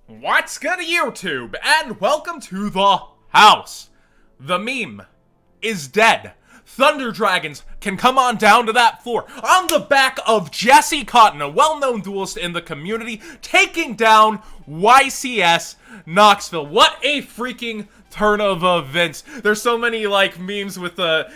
What's good, YouTube? And welcome to the house. The meme is dead. Thunder Dragons can come on down to that floor on the back of Jesse Cotton, a well-known duelist in the community, taking down YCS Knoxville. What a freaking turn of events. There's so many memes with the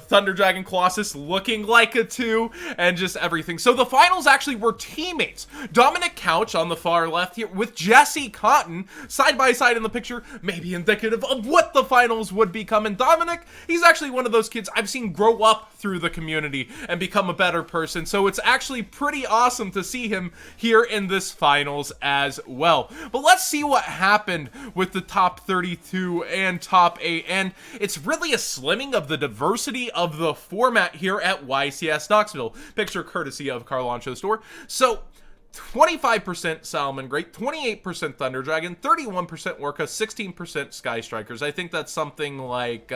Thunder Dragon Colossus looking like a 2 and just everything. So the finals actually were teammates. Dominic Couch on the far left here with Jesse Cotton side by side in the picture, maybe indicative of what the finals would become. And Dominic, he's actually one of those kids I've seen grow up through the community and become a better person. So it's actually pretty awesome to see him here in this finals as well. But let's see what happened with the top 32 and top 8, and it's really a slimming of the diversity of the format here at YCS Knoxville. Picture courtesy of Carlancho Store. So 25% Salamangreat, 28% Thunder Dragon, 31% Orca, 16% Sky Strikers. I think that's something like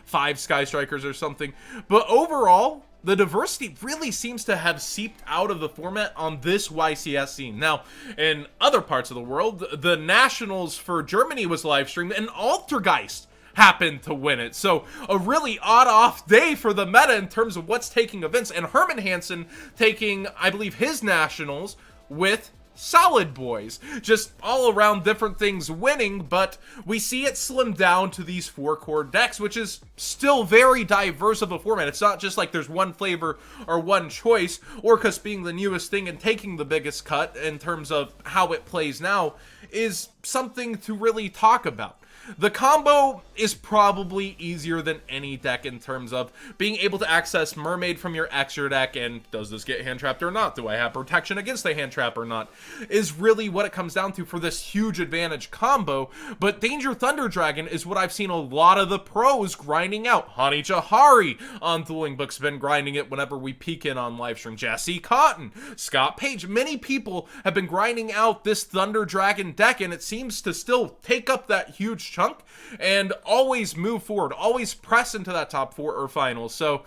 5 Sky Strikers or something. But overall, the diversity really seems to have seeped out of the format on this YCS scene. Now, in other parts of the world, the Nationals for Germany was live streamed, and Altergeist happened to win it. So, a really odd-off day for the meta in terms of what's taking events, and Herman Hansen taking, I believe, his Nationals with Solid Boys. Just all around different things winning, but we see it slim down to these 4 core decks, which is still very diverse of a format. It's not just like there's one flavor or one choice. Orcus being the newest thing and taking the biggest cut in terms of how it plays now is something to really talk about. The combo is probably easier than any deck in terms of being able to access Mermaid from your extra deck, and does this get hand trapped or not? Do I have protection against the hand trap or not? Is really what it comes down to for this huge advantage combo. But Danger Thunder Dragon is what I've seen a lot of the pros grinding out. Hani Jahari on Dueling Books been grinding it whenever we peek in on livestream. Jesse Cotton, Scott Page, many people have been grinding out this Thunder Dragon deck, and it seems to still take up that huge chunk and always move forward, always press into that top 4 or finals. So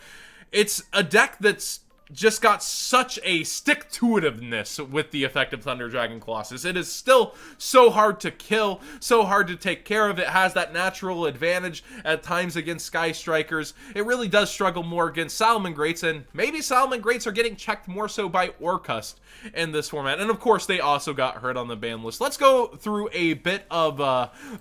it's a deck that's just got such a stick-to-itiveness with the effective Thunder Dragon Colossus. It is still so hard to kill, so hard to take care of. It has that natural advantage at times against Sky Strikers. It really does struggle more against Salamangreats, and maybe Salamangreats are getting checked more so by Orcust in this format. And of course, they also got hurt on the ban list. Let's go through a bit of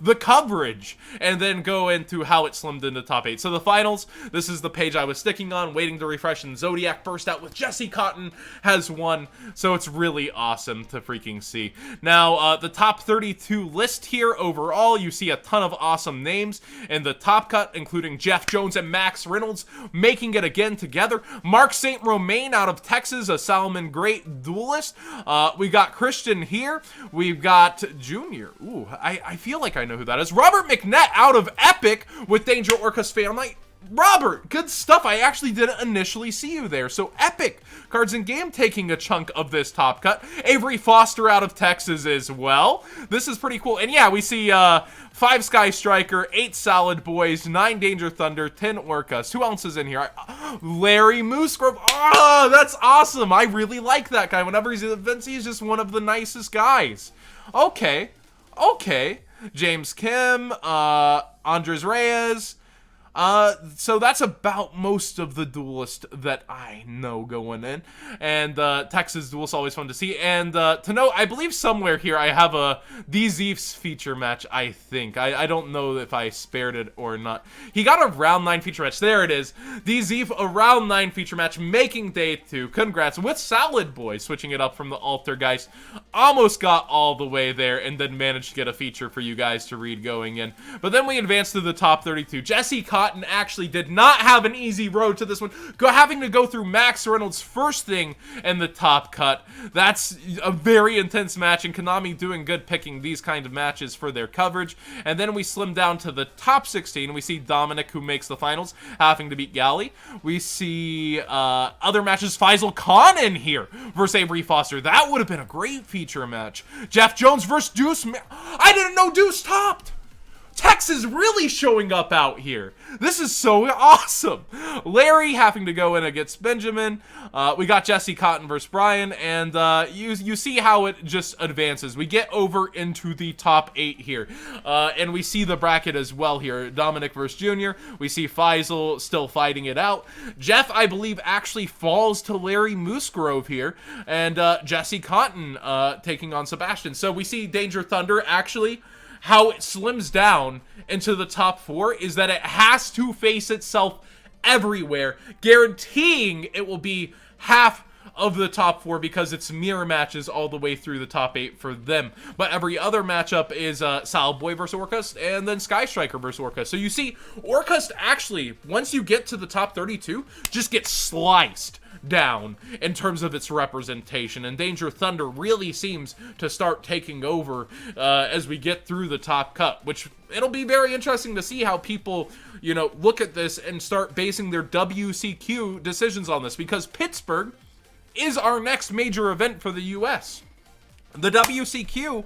the coverage and then go into how it slimmed into top 8. So the finals, this is the page I was sticking on, waiting to refresh, and Zodiac burst out with Jesse Cotton has won, so it's really awesome to freaking see. Now, the top 32 list here overall, you see a ton of awesome names in the top cut, including Jeff Jones and Max Reynolds making it again together. Mark St. Romain out of Texas, a Salamangreat duelist. We got Christian here. We've got Junior. Ooh, I feel like I know who that is. Robert McNett out of Epic with Danger Orcus Family. Robert, good stuff. I actually didn't initially see you there. So Epic Cards in Game taking a chunk of this top cut. Avery Foster out of Texas as well. This is pretty cool. And yeah, we see 5 Sky Striker, 8 Solid Boys, 9 Danger Thunder, 10 Orcas. Who else is in here? Larry Moosegrove. Oh, that's awesome. I really like that guy. Whenever he's at events, he's just one of the nicest guys. Okay. James Kim, Andres Reyes. So that's about most of the duelist that I know going in. And Texas duelist, always fun to see. And to know, I believe somewhere here I have a DZeef's feature match, I think. I don't know if I spared it or not. He got a round 9 feature match. There it is. DZeef, a round 9 feature match, making day 2. Congrats. With Solid Boy, switching it up from the Altergeist. Almost got all the way there and then managed to get a feature for you guys to read going in. But then we advanced to the top 32. Jesse Cotton actually did not have an easy road to this one, having to go through Max Reynolds' first thing in the top cut. That's a very intense match, and Konami doing good picking these kind of matches for their coverage. And then we slim down to the top 16. We see Dominic, who makes the finals, having to beat Galley. We see other matches, Faisal Khan in here versus Avery Foster. That would have been a great feature match. Jeff Jones versus Deuce. I didn't know Deuce topped. Tex is really showing up out here. This is so awesome. Larry having to go in against Benjamin. We got Jesse Cotton versus Brian, and you see how it just advances. We get over into the top 8 here, and we see the bracket as well here. Dominic versus Junior. We see Faisal still fighting it out. Jeff, I believe, actually falls to Larry Moosegrove here, and Jesse Cotton taking on Sebastian. So we see Danger Thunder actually. How it slims down into the top 4 is that it has to face itself everywhere, guaranteeing it will be half of the top 4 because it's mirror matches all the way through the top 8 for them. But every other matchup is Salad Boy versus Orcust and then Sky Striker versus Orcust. So you see, Orcust actually, once you get to the top 32, just gets sliced down in terms of its representation, and Danger Thunder really seems to start taking over as we get through the top cut, which it'll be very interesting to see how people, you know, look at this and start basing their WCQ decisions on this, because Pittsburgh is our next major event for the US. The WCQ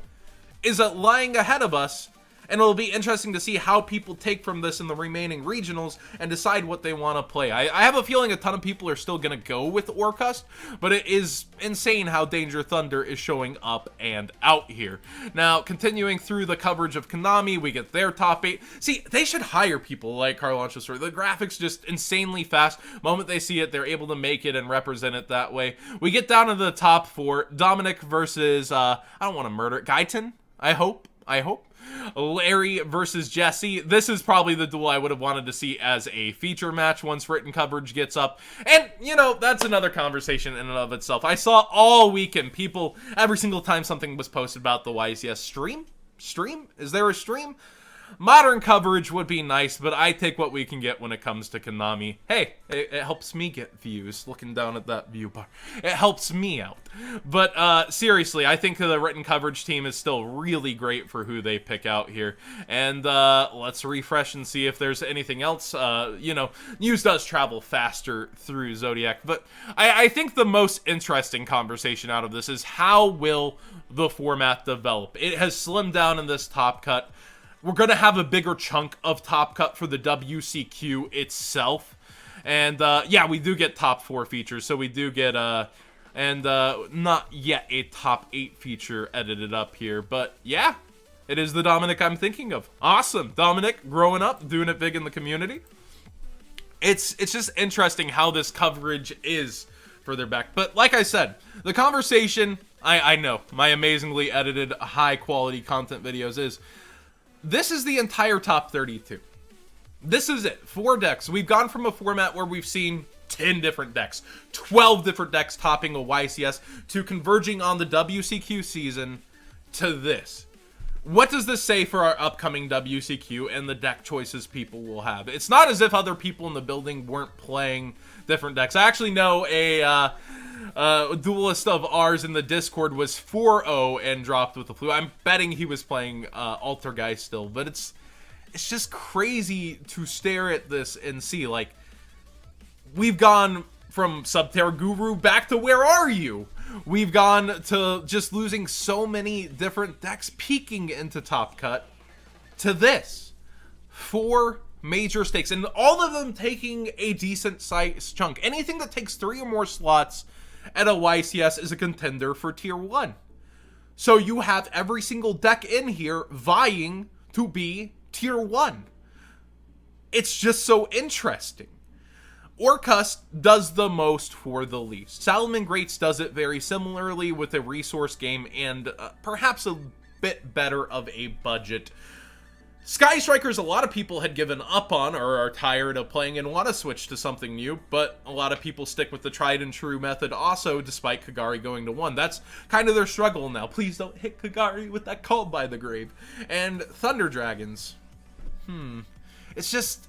is lying ahead of us, and it'll be interesting to see how people take from this in the remaining regionals and decide what they want to play. I have a feeling a ton of people are still going to go with Orcust, but it is insane how Danger Thunder is showing up and out here. Now, continuing through the coverage of Konami, we get their top 8. See, they should hire people like Carloncho Story. The graphics just insanely fast. Moment they see it, they're able to make it and represent it that way. We get down to the top 4. Dominic versus, I don't want to murder it, Guyton, I hope. Larry versus Jesse. This is probably the duel I would have wanted to see as a feature match once written coverage gets up. And, you know, that's another conversation in and of itself. I saw all weekend people, every single time something was posted about the YCS stream? Is there a stream? Modern coverage would be nice, but I take what we can get when it comes to Konami. Hey, it helps me get views, looking down at that view bar. It helps me out. But seriously, I think the written coverage team is still really great for who they pick out here. And let's refresh and see if there's anything else. You know, news does travel faster through Zodiac, but I think the most interesting conversation out of this is how will the format develop? It has slimmed down in this top cut. We're going to have a bigger chunk of top cut for the WCQ itself. And, yeah, we do get top 4 features. So we do get, not yet a top 8 feature edited up here. But, yeah, it is the Dominic I'm thinking of. Awesome. Dominic, growing up, doing it big in the community. It's just interesting how this coverage is further back. But, like I said, the conversation, I know, my amazingly edited, high-quality content videos is... This is the entire top 32. This is it. 4 decks. We've gone from a format where we've seen 10 different decks, 12 different decks topping a YCS, to converging on the WCQ season to this. What does this say for our upcoming WCQ and the deck choices people will have? It's not as if other people in the building weren't playing different decks. I actually know a duelist of ours in the Discord was 4-0 and dropped with the flu. I'm betting he was playing Altergeist still, but it's just crazy to stare at this and see, like, we've gone from Subterra Guru back to where are you? We've gone to just losing so many different decks peeking into top cut to this. 4 major stakes, and all of them taking a decent size chunk. Anything that takes 3 or more slots at a YCS is a contender for tier 1. So you have every single deck in here vying to be tier 1. It's just so interesting. Orcust does the most for the least. Salomon Greats does it very similarly with a resource game and perhaps a bit better of a budget. Sky Strikers, a lot of people had given up on or are tired of playing and want to switch to something new, but a lot of people stick with the tried and true method also, despite Kagari going to 1. That's kind of their struggle now. Please don't hit Kagari with that Call by the Grave. And Thunder Dragons. It's just...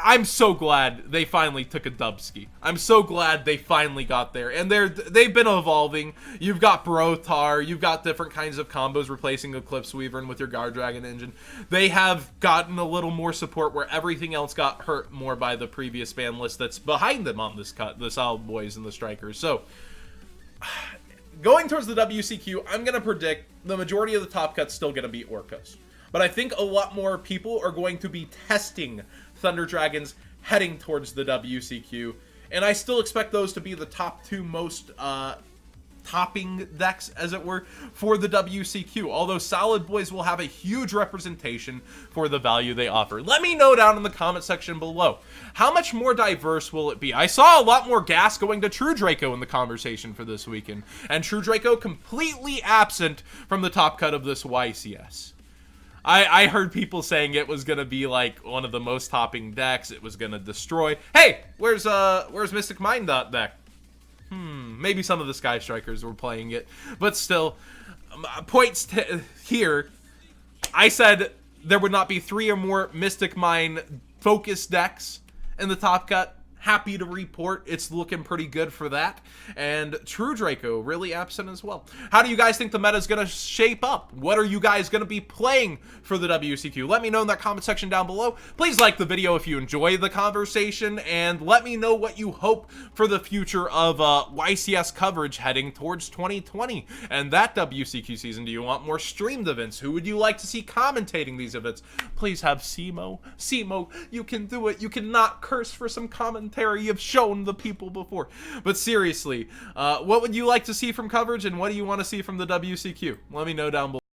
I'm so glad they finally took a Dubsky. I'm so glad they finally got there. And they've been evolving. You've got Brothar. You've got different kinds of combos replacing Eclipse Weaver and with your Guard Dragon engine. They have gotten a little more support where everything else got hurt more by the previous ban list that's behind them on this cut. The Solid Boys and the Strikers. So, going towards the WCQ, I'm going to predict the majority of the top cut's still going to be Orcust. but I think a lot more people are going to be testing Thunder Dragons heading towards the WCQ, and I still expect those to be the top 2 most topping decks, as it were, for the WCQ, although Solid Boys will have a huge representation for the value they offer. Let me know down in the comment section below, how much more diverse will it be? I saw a lot more gas going to True Draco in the conversation for this weekend, and True Draco completely absent from the top cut of this YCS. I heard people saying it was going to be like one of the most topping decks, it was going to destroy. Hey, where's Mystic Mind deck? Maybe some of the Sky Strikers were playing it, but still, points here. I said there would not be 3 or more Mystic Mine focused decks in the top cut. Happy to report it's looking pretty good for that. And True Draco really absent as well. How do you guys think the meta is going to shape up? What are you guys going to be playing for the WCQ? Let me know in that comment section down below. Please like the video if you enjoy the conversation, and let me know what you hope for the future of YCS coverage heading towards 2020 and that WCQ season. Do you want more streamed events? Who would you like to see commentating these events? Please have Simo. Simo, you can do it. You cannot curse for some commentary you've shown the people before. But seriously, what would you like to see from coverage, and what do you want to see from the WCQ? Let me know down below.